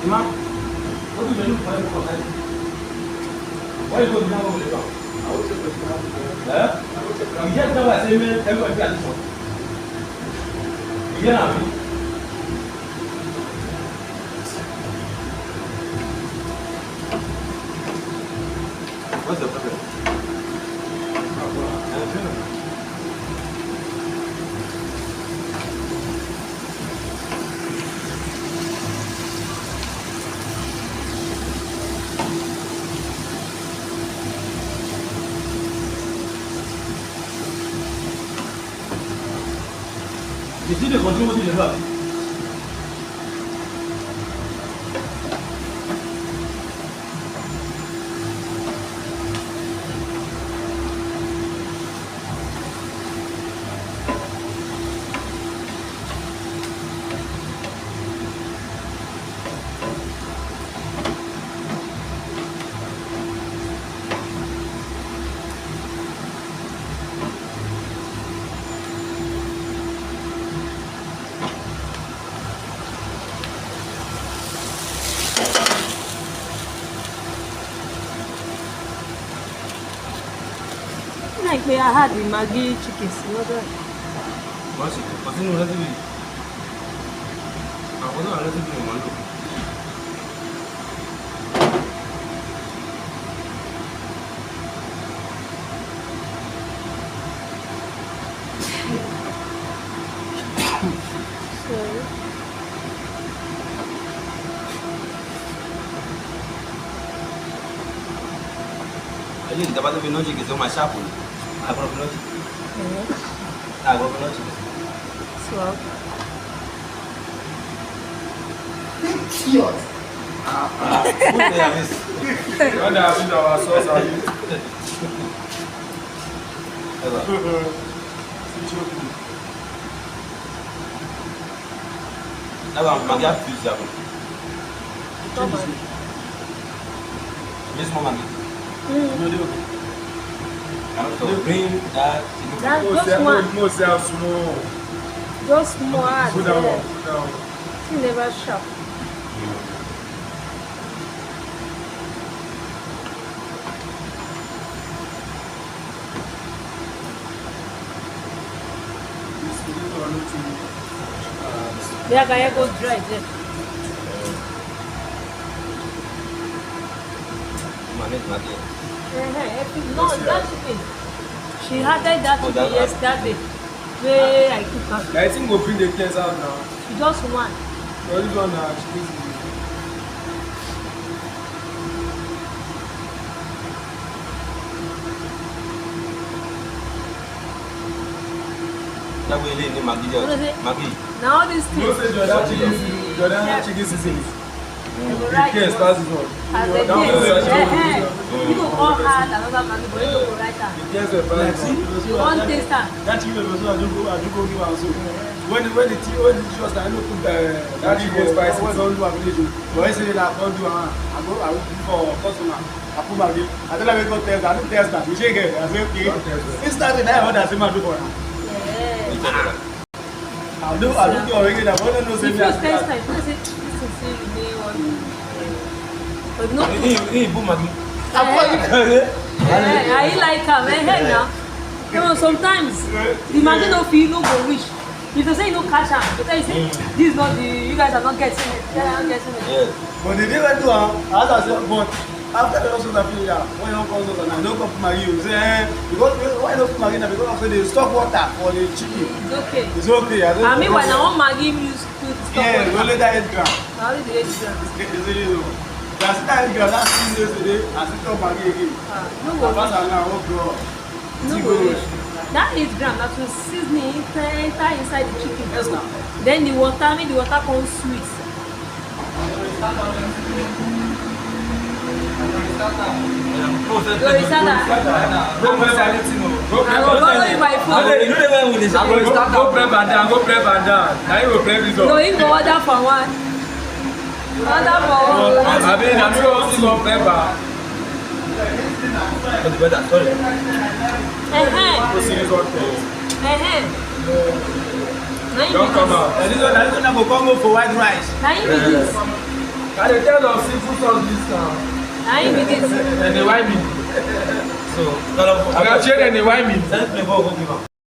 Imam, what do you do for them? Why you go to the house? I will take the house. You just know what I say, everybody got this one. You know me. What's the problem? You see the control what you have. Like I had the Maggi chickens. What's it? What's in the recipe? I want to recipe in one. I think the bottom of the logic is on my sharp. I broke logic. I broke logic. So, Idiot. Who they have this? When they have our sauce, are you? Now I'm going to fuse that one. Miss Mommy. No, they okay. You bring that. that's just one. Most have small. Just more add. Put that one. Put that one. She never shop. They are going to go dry there. Manage Maggie. No, that's it. She had that to me yesterday. Where I cook her. I think we'll bring the case out now. Just one. Well, this one now, chicken. That way, they need Maggie. Now all these You things. say Jordan chicken seasoning. Right. Yes, that's it one. As a That one is case. actually You all had another Maggi, but you don't go right now. Yes, the price. You want taste that? That chicken was I do go give also. When the tea was I look that chicken spicy. I don't do a village. But I say that don't do I will do for customer. I put my bill. I tell them we go test. I don't test that. We shake it. I say okay. Instantly I order say my do for now. Yeah. I do already that. But don't know say If me you as taste like this is you may want. But no. Hey, boom, Maggie. I like her. Now. No, sometimes the Maggi no feel no go reach. If you say no cash out, you say this is not the you guys are not getting it. They are not getting it. Yes. But they didn't do as I said, but after the also that feel when you come to and don't come to Maggi, you say because why don't Maggi now? Because after they stop water for the chicken. It's okay. It's okay. I mean, when I want Maggi, use to stop. Yeah, only that 8 grams. How did the 8 grams? It's really low. That's that 8 grams. That's 2 days today. I still come Maggi again. No Pass worries. along, oh bro. No worries. That 8 grams, that will seasoning enter inside the chicken. Yes, now. Then the water, make the water come sweet. Go prep and down, go prep and down. Now you will prep this up. No, you go order for one. Order for one. I mean, I'm sure also go prep and Sorry. go see this one first. Now you Don't be come this. out. And this one go come go for white rice. Now you be this. I dey tell them simple sauce discount. I ain't with it. And they why me. So, I got share and they why me. Send me for go give am.